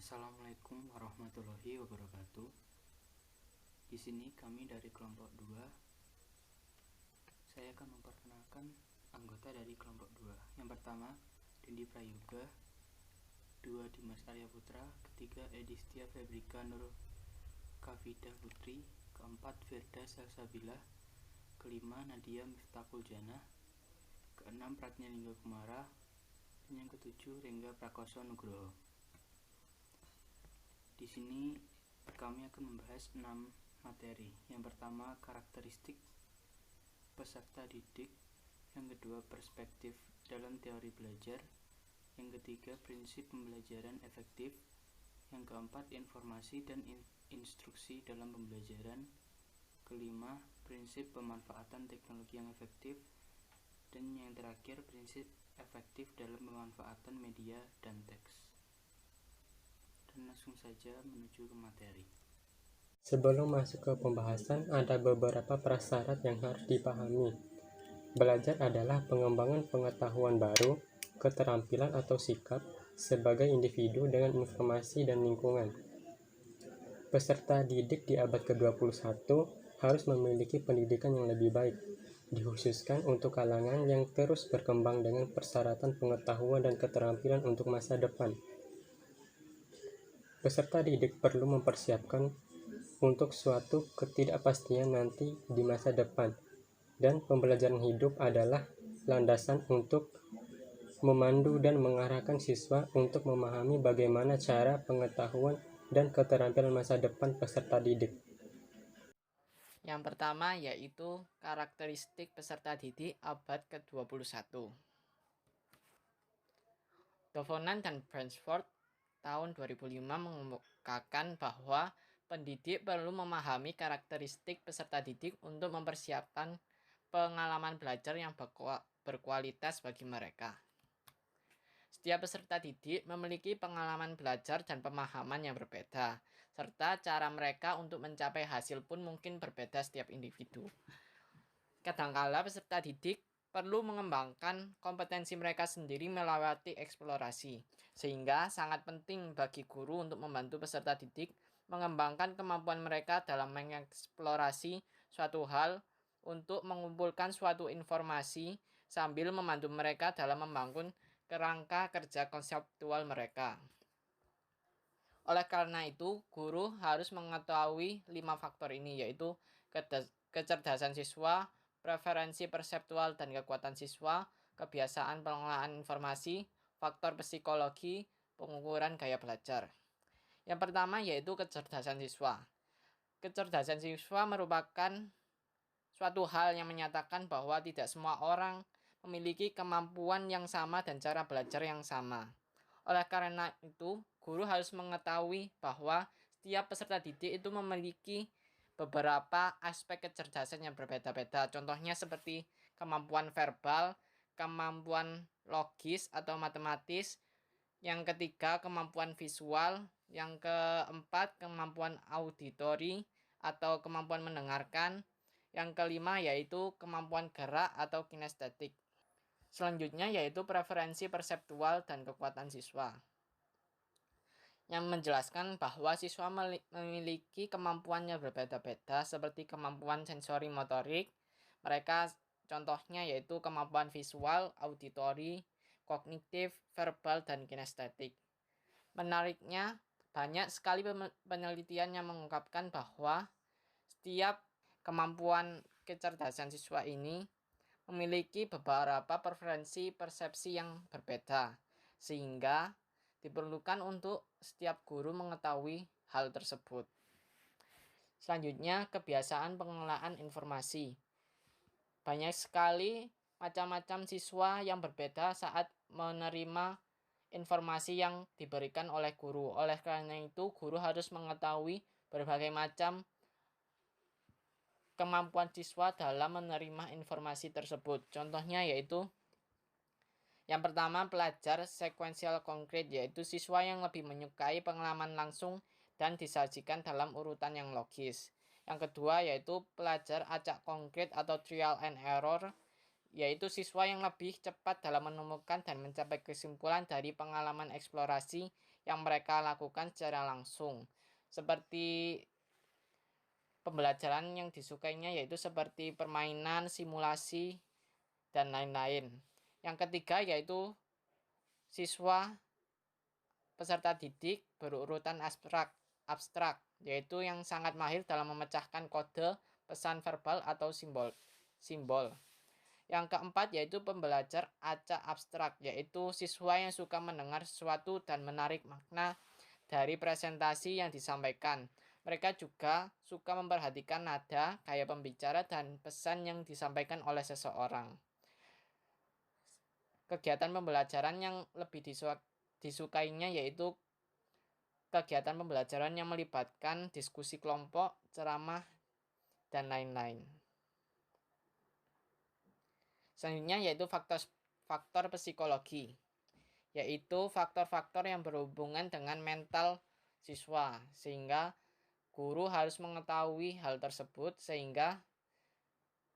Assalamualaikum warahmatullahi wabarakatuh. Di sini kami dari kelompok 2. Saya akan memperkenalkan anggota dari kelompok 2. Yang pertama, Dendi Prayoga. 2, Dimas Arya Putra. Ketiga, Edistia Febrika Nur Kafidah Putri. Keempat, Firda Salsabila. Kelima, Nadia Miftahul Janah. Keenam, Pratnyalingga Kumara. Dan yang ketujuh, Rengga Prakoso Nugroho. Di sini kami akan membahas 6 materi. Yang pertama, karakteristik peserta didik. Yang kedua, perspektif dalam teori belajar. Yang ketiga, prinsip pembelajaran efektif. Yang keempat, informasi dan instruksi dalam pembelajaran. Kelima, prinsip pemanfaatan teknologi yang efektif. Dan yang terakhir, prinsip efektif dalam pemanfaatan media dan teks. Dan langsung saja menuju ke materi. Sebelum masuk ke pembahasan, ada beberapa prasyarat yang harus dipahami. Belajar adalah pengembangan pengetahuan baru, keterampilan atau sikap sebagai individu dengan informasi dan lingkungan. Peserta didik di abad ke-21 harus memiliki pendidikan yang lebih baik, dikhususkan untuk kalangan yang terus berkembang dengan persyaratan pengetahuan dan keterampilan untuk masa depan. Peserta didik perlu mempersiapkan untuk suatu ketidakpastian nanti di masa depan, dan pembelajaran hidup adalah landasan untuk memandu dan mengarahkan siswa untuk memahami bagaimana cara pengetahuan dan keterampilan masa depan peserta didik. Yang pertama yaitu karakteristik peserta didik abad ke-21. Dovonan dan Bransford tahun 2005 mengemukakan bahwa pendidik perlu memahami karakteristik peserta didik untuk mempersiapkan pengalaman belajar yang berkualitas bagi mereka. Setiap peserta didik memiliki pengalaman belajar dan pemahaman yang berbeda, serta cara mereka untuk mencapai hasil pun mungkin berbeda setiap individu. Kadangkala peserta didik perlu mengembangkan kompetensi mereka sendiri melewati eksplorasi, sehingga sangat penting bagi guru untuk membantu peserta didik mengembangkan kemampuan mereka dalam mengeksplorasi suatu hal untuk mengumpulkan suatu informasi sambil membantu mereka dalam membangun kerangka kerja konseptual mereka. Oleh karena itu, guru harus mengetahui 5 faktor ini, yaitu kecerdasan siswa, preferensi perseptual dan kekuatan siswa, kebiasaan pengelolaan informasi, faktor psikologi, pengukuran gaya belajar. Yang pertama yaitu kecerdasan siswa. Kecerdasan siswa merupakan suatu hal yang menyatakan bahwa tidak semua orang memiliki kemampuan yang sama dan cara belajar yang sama. Oleh karena itu, guru harus mengetahui bahwa setiap peserta didik itu memiliki beberapa aspek kecerdasan yang berbeda-beda. Contohnya seperti kemampuan verbal, kemampuan logis atau matematis, yang ketiga kemampuan visual, yang keempat kemampuan auditori atau kemampuan mendengarkan, yang kelima yaitu kemampuan gerak atau kinestetik. Selanjutnya yaitu preferensi perseptual dan kekuatan siswa, yang menjelaskan bahwa siswa memiliki kemampuan yang berbeda-beda seperti kemampuan sensori motorik. Mereka contohnya yaitu kemampuan visual, auditori, kognitif, verbal, dan kinestetik. Menariknya, banyak sekali penelitian yang mengungkapkan bahwa setiap kemampuan kecerdasan siswa ini memiliki beberapa preferensi persepsi yang berbeda, sehingga diperlukan untuk setiap guru mengetahui hal tersebut. Selanjutnya, kebiasaan pengelolaan informasi. Banyak sekali macam-macam siswa yang berbeda saat menerima informasi yang diberikan oleh guru. Oleh karena itu, guru harus mengetahui berbagai macam kemampuan siswa dalam menerima informasi tersebut. Contohnya yaitu yang pertama, pelajar sekuensial konkret, yaitu siswa yang lebih menyukai pengalaman langsung dan disajikan dalam urutan yang logis. Yang kedua yaitu pelajar acak konkret atau trial and error, yaitu siswa yang lebih cepat dalam menemukan dan mencapai kesimpulan dari pengalaman eksplorasi yang mereka lakukan secara langsung. Seperti pembelajaran yang disukainya yaitu seperti permainan, simulasi, dan lain-lain. Yang ketiga yaitu siswa peserta didik berurutan abstrak, yaitu yang sangat mahir dalam memecahkan kode, pesan verbal, atau simbol. Yang keempat yaitu pembelajar acak abstrak, yaitu siswa yang suka mendengar sesuatu dan menarik makna dari presentasi yang disampaikan. Mereka juga suka memperhatikan nada, gaya pembicara, dan pesan yang disampaikan oleh seseorang. Kegiatan pembelajaran yang lebih disukainya yaitu kegiatan pembelajaran yang melibatkan diskusi kelompok, ceramah, dan lain-lain. Selanjutnya yaitu faktor psikologi, yaitu faktor-faktor yang berhubungan dengan mental siswa, sehingga guru harus mengetahui hal tersebut sehingga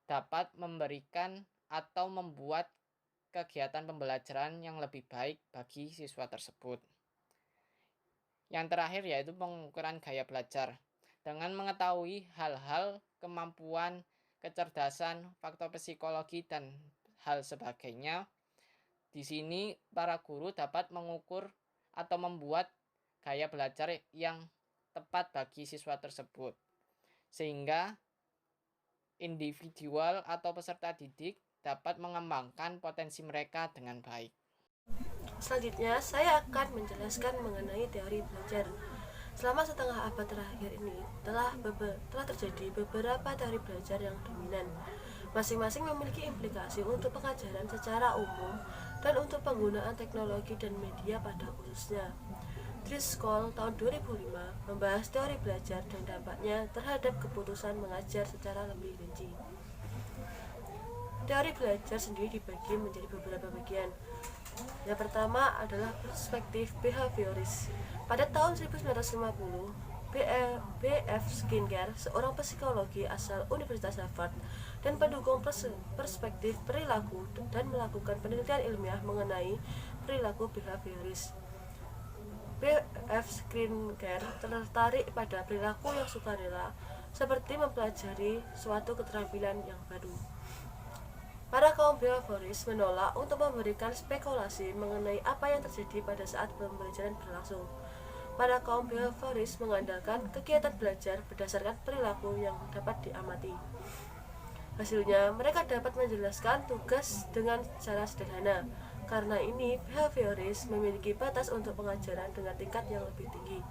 dapat memberikan atau membuat kegiatan pembelajaran yang lebih baik bagi siswa tersebut. Yang terakhir yaitu pengukuran gaya belajar. Dengan mengetahui hal-hal, kemampuan, kecerdasan, faktor psikologi, dan hal sebagainya, di sini para guru dapat mengukur atau membuat gaya belajar yang tepat bagi siswa tersebut, sehingga individual atau peserta didik dapat mengembangkan potensi mereka dengan baik. Selanjutnya, saya akan menjelaskan mengenai teori belajar. Selama setengah abad terakhir ini, telah terjadi beberapa teori belajar yang dominan. Masing-masing memiliki implikasi untuk pengajaran secara umum dan untuk penggunaan teknologi dan media pada khususnya. Driscoll tahun 2005 membahas teori belajar dan dampaknya terhadap keputusan mengajar secara lebih rinci. Teori belajar sendiri dibagi menjadi beberapa bagian. Yang pertama adalah perspektif behavioris. Pada tahun 1950, B.F. Skinner, seorang psikologi asal Universitas Harvard dan pendukung perspektif perilaku, dan melakukan penelitian ilmiah mengenai perilaku behavioris. B.F. Skinner tertarik pada perilaku yang sukarela, seperti mempelajari suatu keterampilan yang baru. Para kaum behavioris menolak untuk memberikan spekulasi mengenai apa yang terjadi pada saat pembelajaran berlangsung. Para kaum behavioris mengandalkan kegiatan belajar berdasarkan perilaku yang dapat diamati. Hasilnya, mereka dapat menjelaskan tugas dengan cara sederhana. Karena ini, behavioris memiliki batas untuk pengajaran dengan tingkat yang lebih tinggi.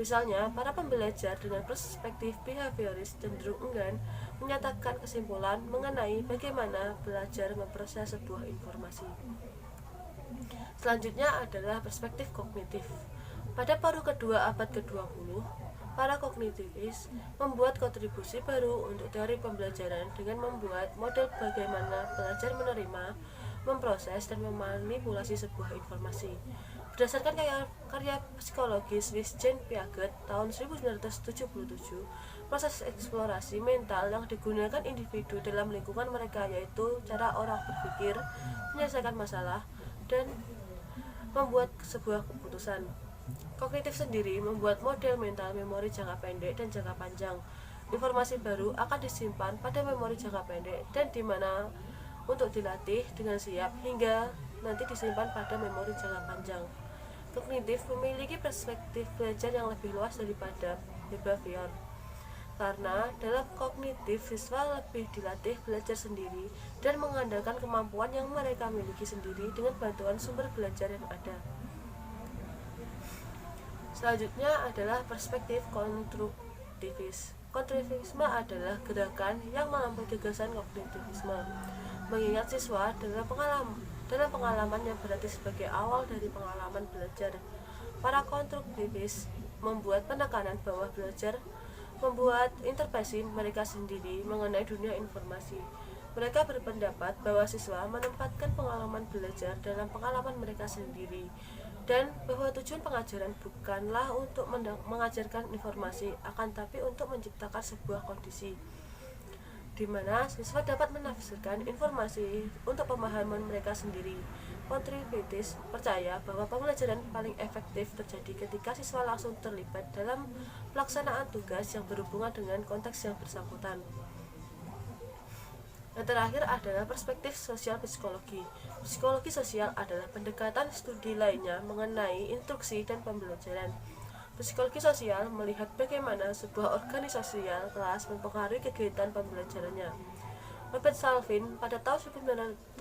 Misalnya, para pembelajar dengan perspektif behavioris cenderung enggan menyatakan kesimpulan mengenai bagaimana belajar memproses sebuah informasi. Selanjutnya adalah perspektif kognitif. Pada paruh kedua abad ke-20, para kognitivis membuat kontribusi baru untuk teori pembelajaran dengan membuat model bagaimana pelajar menerima, memproses, dan memanipulasi sebuah informasi. Berdasarkan karya psikologi Swiss Jean Piaget tahun 1977, proses eksplorasi mental yang digunakan individu dalam lingkungan mereka yaitu cara orang berpikir, menyelesaikan masalah, dan membuat sebuah keputusan. Kognitif sendiri membuat model mental memori jangka pendek dan jangka panjang. Informasi baru akan disimpan pada memori jangka pendek dan di mana untuk dilatih dengan siap hingga nanti disimpan pada memori jangka panjang. Kognitif memiliki perspektif belajar yang lebih luas daripada behavior. Karena dalam kognitif siswa lebih dilatih belajar sendiri dan mengandalkan kemampuan yang mereka miliki sendiri dengan bantuan sumber belajar yang ada. Selanjutnya adalah perspektif konstruktivis. Konstruktivisme adalah gerakan yang melampaui gagasan kognitivisme, mengingat siswa dalam pengalaman yang berarti sebagai awal dari pengalaman belajar. Para konstruktivis membuat penekanan bahwa belajar membuat interpretasi mereka sendiri mengenai dunia informasi. Mereka berpendapat bahwa siswa menempatkan pengalaman belajar dalam pengalaman mereka sendiri, dan bahwa tujuan pengajaran bukanlah untuk mengajarkan informasi, akan tapi untuk menciptakan sebuah kondisi di mana siswa dapat menafsirkan informasi untuk pemahaman mereka sendiri. kontributis percaya bahwa pembelajaran paling efektif terjadi ketika siswa langsung terlibat dalam pelaksanaan tugas yang berhubungan dengan konteks yang bersangkutan. Yang terakhir adalah perspektif sosial psikologi. Psikologi sosial adalah pendekatan studi lainnya mengenai instruksi dan pembelajaran. Psikologi sosial melihat bagaimana sebuah organisasi kelas mempengaruhi kegiatan pembelajarannya. Robert Salvin pada tahun 1990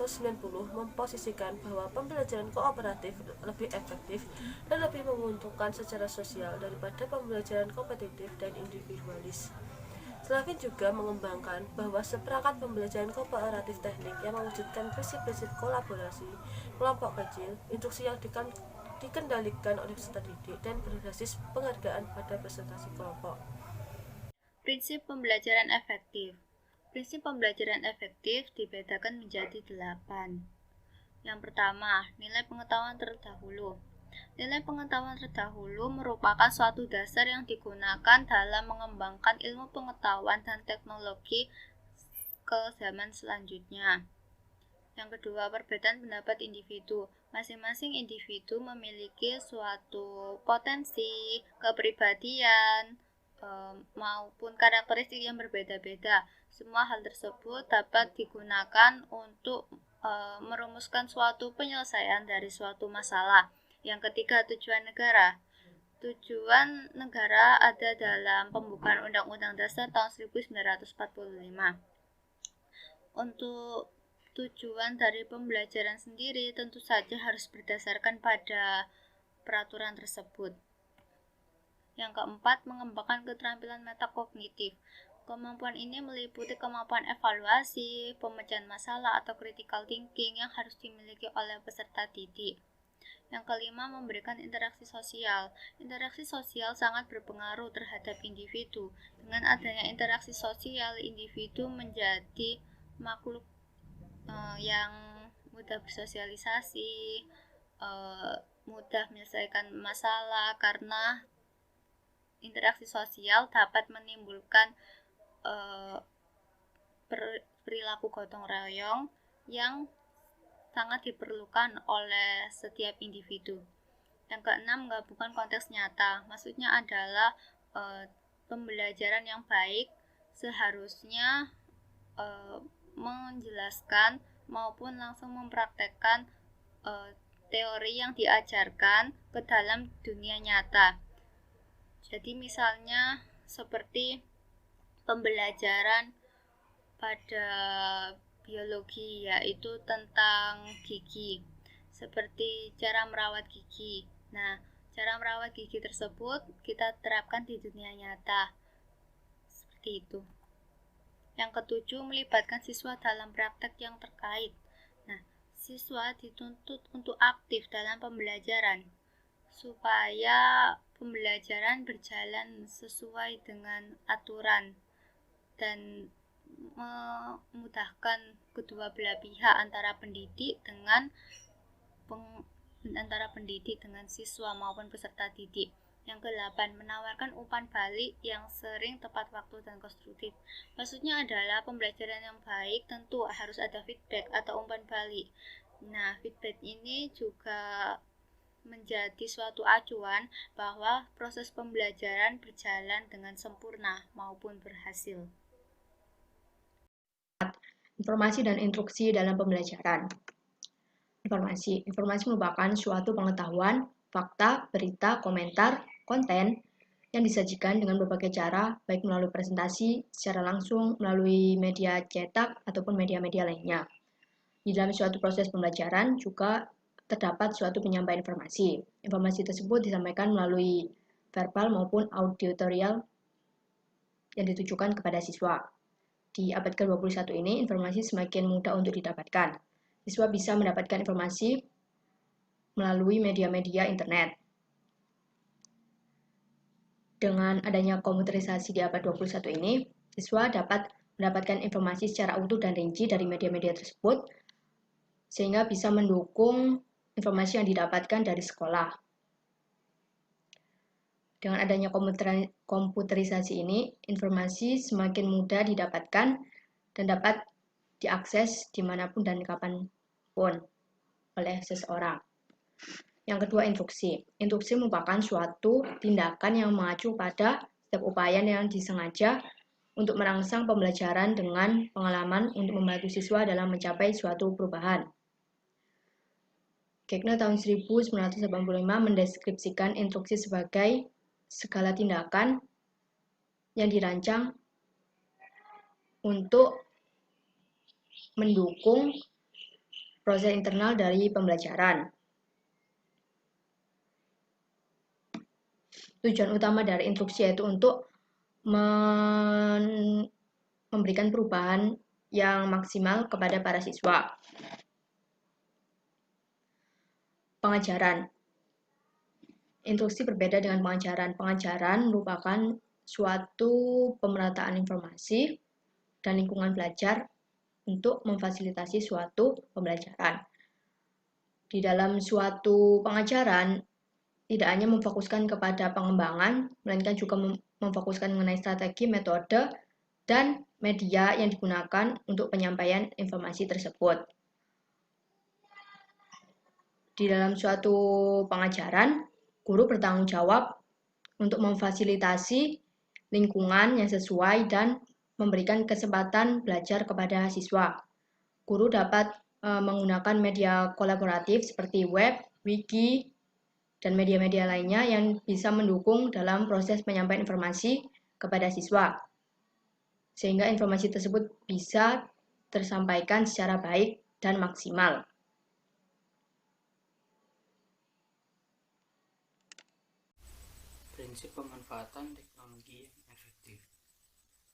memposisikan bahwa pembelajaran kooperatif lebih efektif dan lebih menguntungkan secara sosial daripada pembelajaran kompetitif dan individualis. Salvin juga mengembangkan bahwa seperangkat pembelajaran kooperatif teknik yang mewujudkan prinsip-prinsip kolaborasi, kelompok kecil, instruksi yang dikendalikan oleh peserta didik, dan berbasis penghargaan pada presentasi kelompok. Prinsip pembelajaran efektif. Prinsip pembelajaran efektif dibedakan menjadi 8. Yang pertama, nilai pengetahuan terdahulu. Nilai pengetahuan terdahulu merupakan suatu dasar yang digunakan dalam mengembangkan ilmu pengetahuan dan teknologi ke zaman selanjutnya. Yang kedua, perbedaan pendapat individu. Masing-masing individu memiliki suatu potensi, kepribadian, maupun karakteristik yang berbeda-beda. Semua hal tersebut dapat digunakan untuk merumuskan suatu penyelesaian dari suatu masalah. Yang ketiga, tujuan negara. Tujuan negara ada dalam pembukaan Undang-Undang Dasar tahun 1945. Untuk tujuan dari pembelajaran sendiri tentu saja harus berdasarkan pada peraturan tersebut. Yang keempat, mengembangkan keterampilan metakognitif. Kemampuan ini meliputi kemampuan evaluasi, pemecahan masalah atau critical thinking yang harus dimiliki oleh peserta didik. Yang kelima, memberikan interaksi sosial. Interaksi sosial sangat berpengaruh terhadap individu. Dengan adanya interaksi sosial, individu menjadi makhluk yang mudah bersosialisasi, mudah menyelesaikan masalah, karena interaksi sosial dapat menimbulkan perilaku gotong royong yang sangat diperlukan oleh setiap individu. Yang keenam, menggabungkan konteks nyata. Maksudnya adalah pembelajaran yang baik seharusnya menjelaskan maupun langsung mempraktekkan teori yang diajarkan ke dalam dunia nyata. Jadi misalnya seperti pembelajaran pada biologi, yaitu tentang gigi, seperti cara merawat gigi. Nah, cara merawat gigi tersebut kita terapkan di dunia nyata, seperti itu. Yang ketujuh, melibatkan siswa dalam praktek yang terkait. Nah, siswa dituntut untuk aktif dalam pembelajaran supaya pembelajaran berjalan sesuai dengan aturan dan memudahkan kedua belah pihak, antara pendidik dengan siswa maupun peserta didik. Yang ke-8, menawarkan umpan balik yang sering, tepat waktu, dan konstruktif. Maksudnya adalah pembelajaran yang baik tentu harus ada feedback atau umpan balik. Nah, feedback ini juga menjadi suatu acuan bahwa proses pembelajaran berjalan dengan sempurna maupun berhasil. Informasi dan instruksi dalam pembelajaran. Informasi merupakan suatu pengetahuan, fakta, berita, komentar, konten yang disajikan dengan berbagai cara, baik melalui presentasi, secara langsung, melalui media cetak, ataupun media-media lainnya. Di dalam suatu proses pembelajaran juga terdapat suatu penyampaian informasi. Informasi tersebut disampaikan melalui verbal maupun auditorial yang ditujukan kepada siswa. Di abad ke-21 ini, informasi semakin mudah untuk didapatkan. Siswa bisa mendapatkan informasi melalui media-media internet. Dengan adanya komputerisasi di abad 21 ini, siswa dapat mendapatkan informasi secara utuh dan rinci dari media-media tersebut, sehingga bisa mendukung informasi yang didapatkan dari sekolah. Dengan adanya komputerisasi ini, informasi semakin mudah didapatkan dan dapat diakses dimanapun dan kapanpun. oleh seseorang. Yang kedua, instruksi. Instruksi merupakan suatu tindakan yang mengacu pada setiap upaya yang disengaja untuk merangsang pembelajaran dengan pengalaman untuk membantu siswa dalam mencapai suatu perubahan. Gegner tahun 1985 mendeskripsikan instruksi sebagai segala tindakan yang dirancang untuk mendukung proses internal dari pembelajaran. Tujuan utama dari instruksi yaitu untuk memberikan perubahan yang maksimal kepada para siswa. Pengajaran. Instruksi berbeda dengan pengajaran. Pengajaran merupakan suatu pemerataan informasi dan lingkungan belajar untuk memfasilitasi suatu pembelajaran. Di dalam suatu pengajaran, tidak hanya memfokuskan kepada pengembangan, melainkan juga memfokuskan mengenai strategi, metode, dan media yang digunakan untuk penyampaian informasi tersebut. Di dalam suatu pengajaran, guru bertanggung jawab untuk memfasilitasi lingkungan yang sesuai dan memberikan kesempatan belajar kepada siswa. Guru dapat menggunakan media kolaboratif seperti web, wiki, dan media-media lainnya yang bisa mendukung dalam proses penyampaian informasi kepada siswa, sehingga informasi tersebut bisa tersampaikan secara baik dan maksimal. Prinsip pemanfaatan teknologi yang efektif.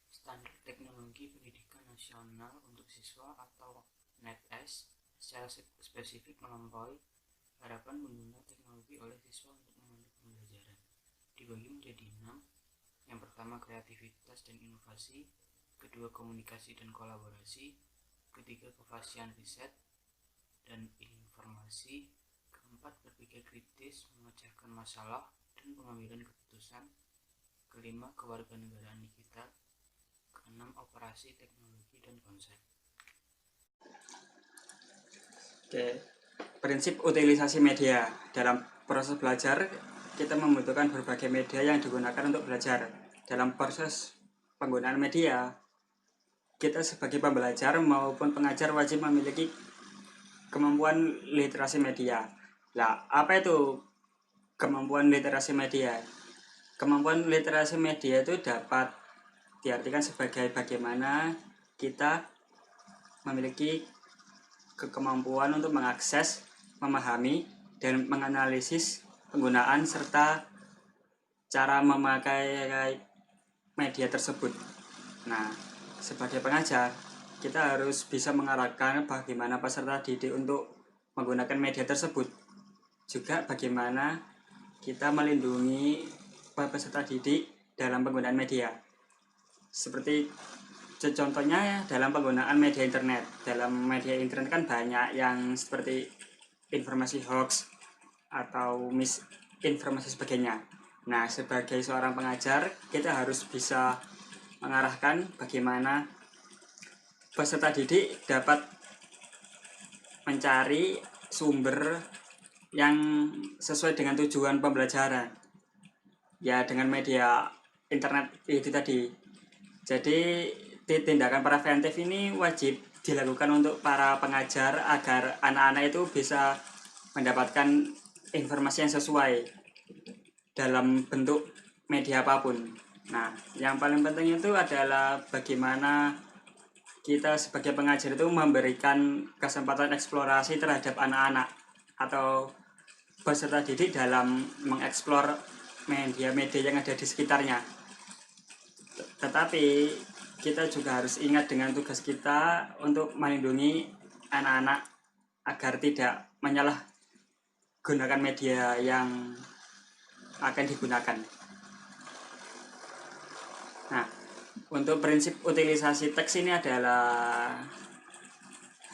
Standar teknologi pendidikan nasional untuk siswa atau NETS secara spesifik melampaui harapan pengguna teknologi oleh siswa untuk memandu pembelajaran. Dibagi menjadi 6. Yang pertama, kreativitas dan inovasi. Kedua, komunikasi dan kolaborasi. Ketiga, kefasihan riset dan informasi. Keempat, berpikir kritis, memecahkan masalah dan pengambilan keputusan. Kelima, kewarganegaraan digital. Keenam, operasi teknologi dan konsep. Prinsip utilisasi media. Dalam proses belajar, kita membutuhkan berbagai media yang digunakan untuk belajar. Dalam proses penggunaan media, kita sebagai pembelajar maupun pengajar wajib memiliki kemampuan literasi media. Lah, apa itu kemampuan literasi media? Kemampuan literasi media itu dapat diartikan sebagai bagaimana kita memiliki kemampuan untuk mengakses, memahami, dan menganalisis penggunaan serta cara memakai media tersebut. Nah, sebagai pengajar, kita harus bisa mengarahkan bagaimana peserta didik untuk menggunakan media tersebut. Juga bagaimana kita melindungi peserta didik dalam penggunaan media. Seperti contohnya dalam penggunaan media internet. Dalam media internet kan banyak yang seperti informasi hoax atau misinformasi sebagainya. Nah, sebagai seorang pengajar, kita harus bisa mengarahkan bagaimana peserta didik dapat mencari sumber yang sesuai dengan tujuan pembelajaran. Ya, dengan media internet itu tadi. Jadi, tindakan preventif ini wajib dilakukan untuk para pengajar agar anak-anak itu bisa mendapatkan informasi yang sesuai dalam bentuk media apapun. Nah, yang paling penting itu adalah bagaimana kita sebagai pengajar itu memberikan kesempatan eksplorasi terhadap anak-anak atau peserta didik dalam mengeksplor media-media yang ada di sekitarnya. Tetapi kita juga harus ingat dengan tugas kita untuk melindungi anak-anak agar tidak menyalahgunakan media yang akan digunakan. Nah, untuk prinsip utilisasi teks ini adalah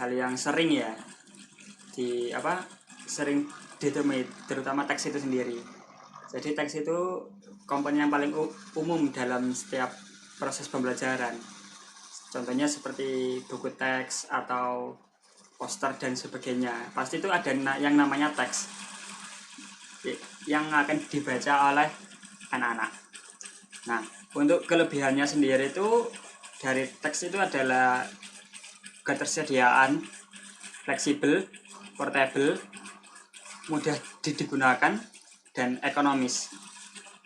hal yang sering ya sering ditemui, terutama teks itu sendiri. Jadi teks itu komponen yang paling umum dalam setiap proses pembelajaran. Contohnya seperti buku teks atau poster dan sebagainya. Pasti itu ada yang namanya teks yang akan dibaca oleh anak-anak. Nah, untuk kelebihannya sendiri itu dari teks itu adalah ketersediaan, fleksibel, portable, mudah digunakan, dan ekonomis.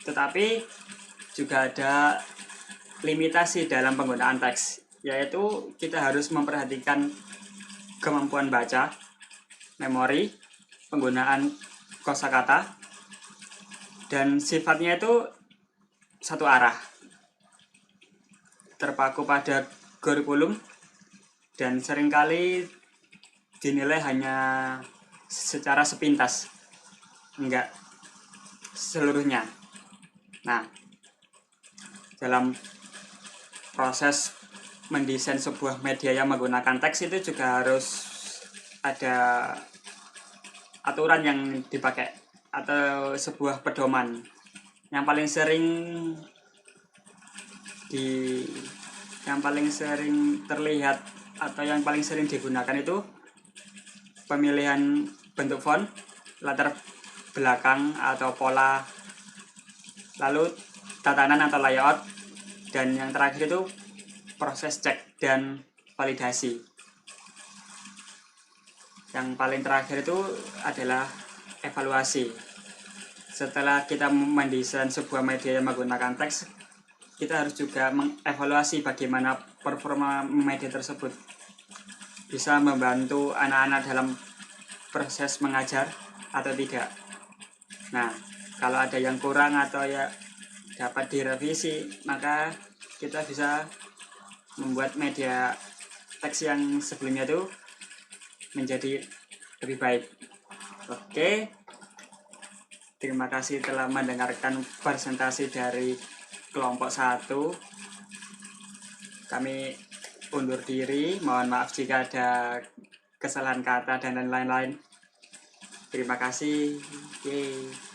Tetapi juga ada limitasi dalam penggunaan teks, yaitu kita harus memperhatikan kemampuan baca, memori, penggunaan kosakata, dan sifatnya itu satu arah, terpaku pada kurikulum, dan seringkali dinilai hanya secara sepintas, enggak seluruhnya. Nah, dalam proses mendesain sebuah media yang menggunakan teks itu juga harus ada aturan yang dipakai atau sebuah pedoman. Yang paling sering terlihat atau yang paling sering digunakan itu pemilihan bentuk font, latar belakang atau pola, lalu tatanan atau layout, dan yang terakhir itu proses cek dan validasi. Yang paling terakhir itu adalah evaluasi. Setelah kita mendesain sebuah media yang menggunakan teks, kita harus juga mengevaluasi bagaimana performa media tersebut. Bisa membantu anak-anak dalam proses mengajar atau tidak. Nah, kalau ada yang kurang atau ya dapat direvisi, maka kita bisa membuat media teks yang sebelumnya itu menjadi lebih baik. Oke, terima kasih telah mendengarkan presentasi dari kelompok 1. Kami undur diri, mohon maaf jika ada kesalahan kata dan lain-lain. Terima kasih. Yeay.